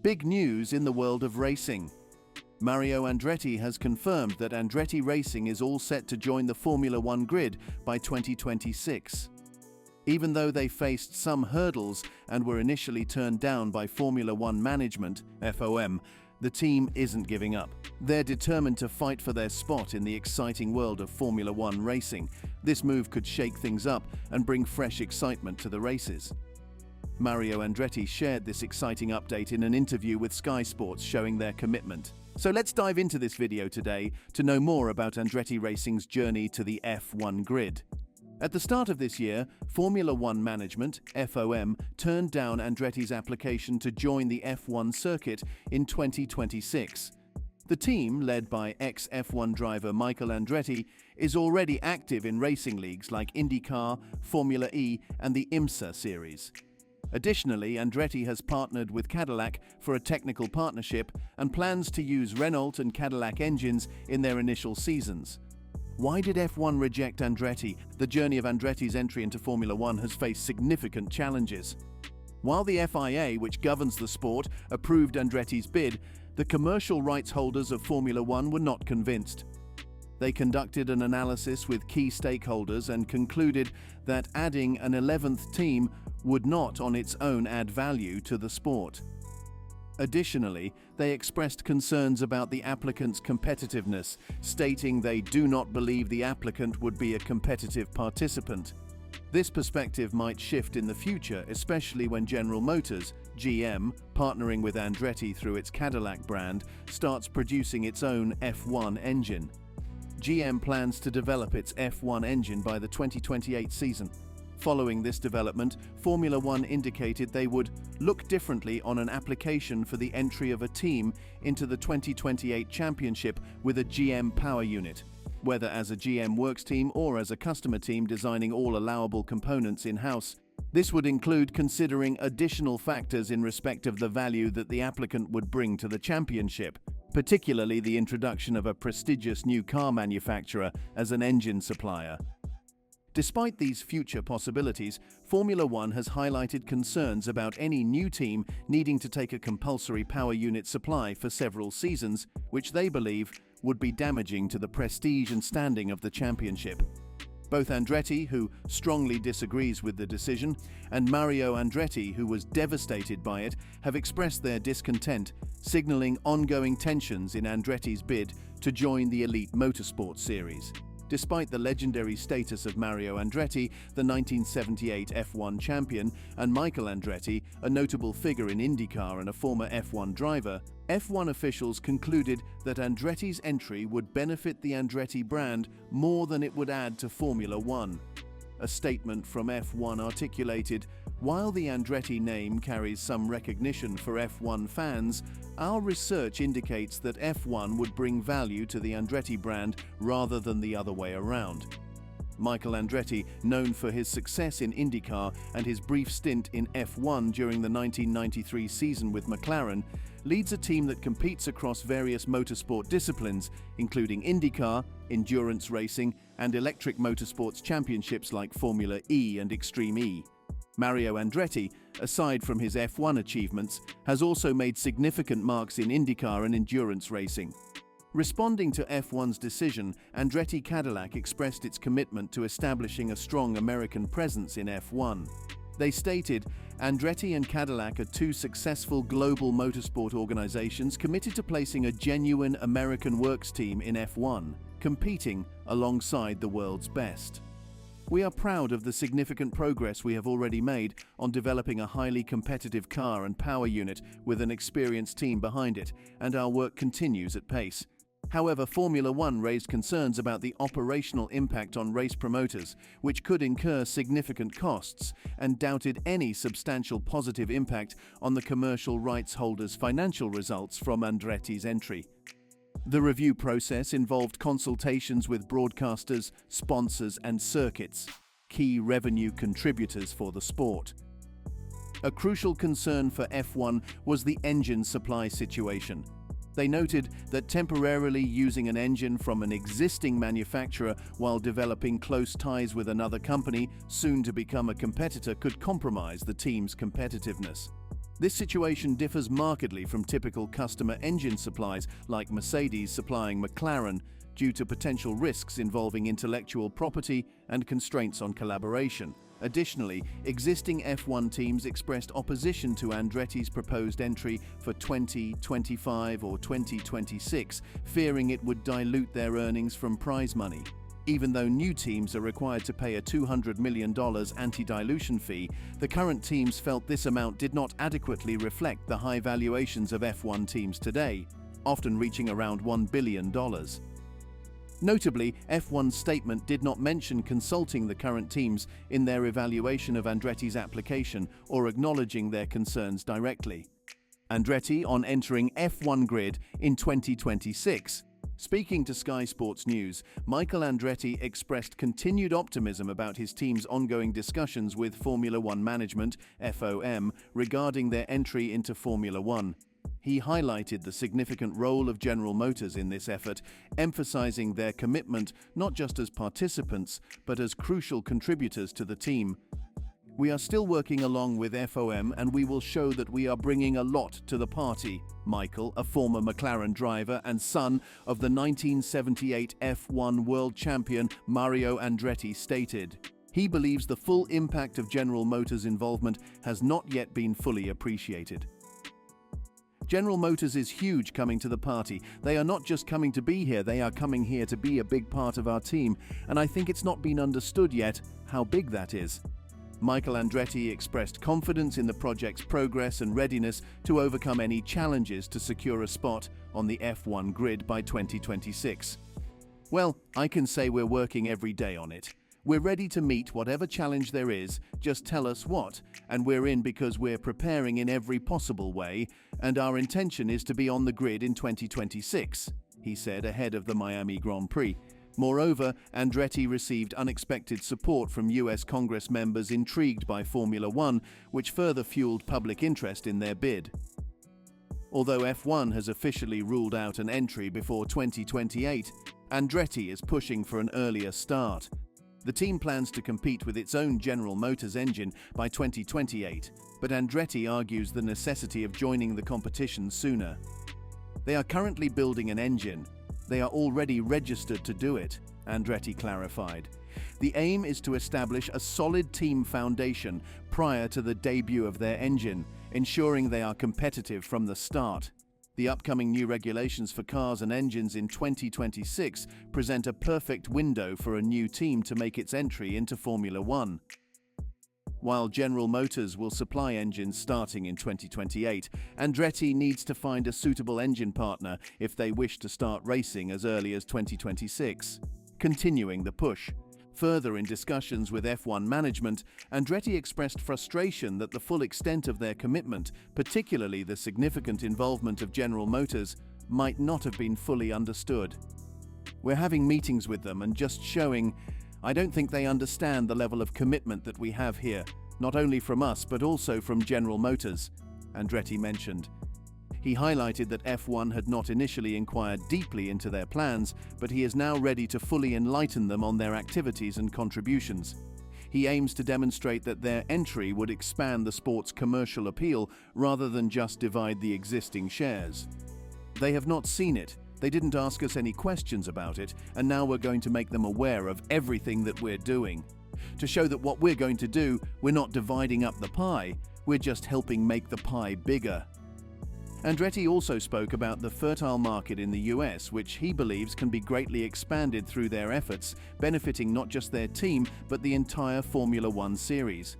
Big news in the world of racing. Mario Andretti has confirmed that Andretti Racing is all set to join the Formula One grid by 2026. Even though they faced some hurdles and were initially turned down by Formula One management, FOM, the team isn't giving up. They're determined to fight for their spot in the exciting world of Formula One racing. This move could shake things up and bring fresh excitement to the races. Mario Andretti shared this exciting update in an interview with Sky Sports, showing their commitment. So let's dive into this video today to know more about Andretti Racing's journey to the F1 grid. At the start of this year, Formula One management, FOM, turned down Andretti's application to join the F1 circuit in 2026. The team, led by ex-F1 driver Michael Andretti, is already active in racing leagues like IndyCar, Formula E, and the IMSA series. Additionally, Andretti has partnered with Cadillac for a technical partnership and plans to use Renault and Cadillac engines in their initial seasons. Why did F1 reject Andretti? The journey of Andretti's entry into Formula One has faced significant challenges. While the FIA, which governs the sport, approved Andretti's bid, the commercial rights holders of Formula One were not convinced. They conducted an analysis with key stakeholders and concluded that adding an 11th team would not on its own add value to the sport. Additionally, they expressed concerns about the applicant's competitiveness, stating they do not believe the applicant would be a competitive participant. This perspective might shift in the future, especially when General Motors, GM, partnering with Andretti through its Cadillac brand, starts producing its own F1 engine. GM plans to develop its F1 engine by the 2028 season. Following this development, Formula One indicated they would look differently on an application for the entry of a team into the 2028 championship with a GM power unit, whether as a GM works team or as a customer team designing all allowable components in-house. This would include considering additional factors in respect of the value that the applicant would bring to the championship, particularly the introduction of a prestigious new car manufacturer as an engine supplier. Despite these future possibilities, Formula One has highlighted concerns about any new team needing to take a compulsory power unit supply for several seasons, which they believe would be damaging to the prestige and standing of the championship. Both Andretti, who strongly disagrees with the decision, and Mario Andretti, who was devastated by it, have expressed their discontent, signaling ongoing tensions in Andretti's bid to join the elite motorsport series. Despite the legendary status of Mario Andretti, the 1978 F1 champion, and Michael Andretti, a notable figure in IndyCar and a former F1 driver, F1 officials concluded that Andretti's entry would benefit the Andretti brand more than it would add to Formula One. A statement from F1 articulated, "While the Andretti name carries some recognition for F1 fans, our research indicates that F1 would bring value to the Andretti brand rather than the other way around." Michael Andretti, known for his success in IndyCar and his brief stint in F1 during the 1993 season with McLaren, leads a team that competes across various motorsport disciplines, including IndyCar, endurance racing, and electric motorsports championships like Formula E and Extreme E. Mario Andretti, aside from his F1 achievements, has also made significant marks in IndyCar and endurance racing. Responding to F1's decision, Andretti Cadillac expressed its commitment to establishing a strong American presence in F1. They stated, "Andretti and Cadillac are two successful global motorsport organizations committed to placing a genuine American works team in F1, competing alongside the world's best. We are proud of the significant progress we have already made on developing a highly competitive car and power unit with an experienced team behind it, and our work continues at pace." However, Formula One raised concerns about the operational impact on race promoters, which could incur significant costs, and doubted any substantial positive impact on the commercial rights holders' financial results from Andretti's entry. The review process involved consultations with broadcasters, sponsors, and circuits, key revenue contributors for the sport. A crucial concern for F1 was the engine supply situation. They noted that temporarily using an engine from an existing manufacturer while developing close ties with another company, soon to become a competitor, could compromise the team's competitiveness. This situation differs markedly from typical customer engine supplies like Mercedes supplying McLaren due to potential risks involving intellectual property and constraints on collaboration. Additionally, existing F1 teams expressed opposition to Andretti's proposed entry for 2025 or 2026, fearing it would dilute their earnings from prize money. Even though new teams are required to pay a $200 million anti-dilution fee, the current teams felt this amount did not adequately reflect the high valuations of F1 teams today, often reaching around $1 billion. Notably, F1's statement did not mention consulting the current teams in their evaluation of Andretti's application or acknowledging their concerns directly. Andretti on entering F1 grid in 2026. Speaking to Sky Sports News, Michael Andretti expressed continued optimism about his team's ongoing discussions with Formula One management, FOM, regarding their entry into Formula One. He highlighted the significant role of General Motors in this effort, emphasizing their commitment not just as participants, but as crucial contributors to the team. "We are still working along with FOM and we will show that we are bringing a lot to the party," Michael, a former McLaren driver and son of the 1978 F1 world champion Mario Andretti, stated. He believes the full impact of General Motors' involvement has not yet been fully appreciated. General Motors is huge coming to the party. They are not just coming to be here, they are coming here to be a big part of our team, and I think it's not been understood yet how big that is. Michael Andretti expressed confidence in the project's progress and readiness to overcome any challenges to secure a spot on the F1 grid by 2026. "Well, I can say we're working every day on it. We're ready to meet whatever challenge there is, just tell us what, and we're in because we're preparing in every possible way, and our intention is to be on the grid in 2026, he said ahead of the Miami Grand Prix. Moreover, Andretti received unexpected support from US Congress members intrigued by Formula One, which further fueled public interest in their bid. Although F1 has officially ruled out an entry before 2028, Andretti is pushing for an earlier start. The team plans to compete with its own General Motors engine by 2028, but Andretti argues the necessity of joining the competition sooner. "They are currently building an engine. They are already registered to do it," Andretti clarified. "The aim is to establish a solid team foundation prior to the debut of their engine, ensuring they are competitive from the start. The upcoming new regulations for cars and engines in 2026 present a perfect window for a new team to make its entry into Formula One. While General Motors will supply engines starting in 2028, Andretti needs to find a suitable engine partner if they wish to start racing as early as 2026. Continuing the push. Further, in discussions with F1 management, Andretti expressed frustration that the full extent of their commitment, particularly the significant involvement of General Motors, might not have been fully understood. "We're having meetings with them and just showing, I don't think they understand the level of commitment that we have here, not only from us but also from General Motors," Andretti mentioned. He highlighted that F1 had not initially inquired deeply into their plans, but he is now ready to fully enlighten them on their activities and contributions. He aims to demonstrate that their entry would expand the sport's commercial appeal rather than just divide the existing shares. "They have not seen it. They didn't ask us any questions about it, and now we're going to make them aware of everything that we're doing. To show that what we're going to do, we're not dividing up the pie, we're just helping make the pie bigger." Andretti also spoke about the fertile market in the US, which he believes can be greatly expanded through their efforts, benefiting not just their team, but the entire Formula One series.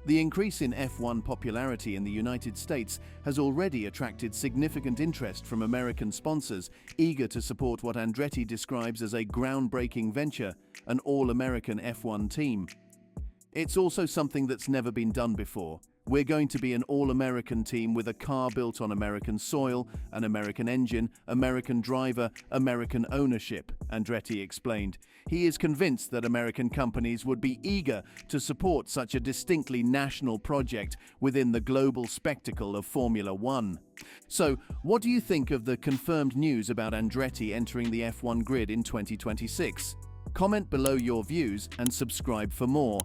The increase in F1 popularity in the United States has already attracted significant interest from American sponsors, eager to support what Andretti describes as a groundbreaking venture, an all-American F1 team. "It's also something that's never been done before. We're going to be an all-American team with a car built on American soil, an American engine, American driver, American ownership," Andretti explained. He is convinced that American companies would be eager to support such a distinctly national project within the global spectacle of Formula One. So, what do you think of the confirmed news about Andretti entering the F1 grid in 2026? Comment below your views and subscribe for more.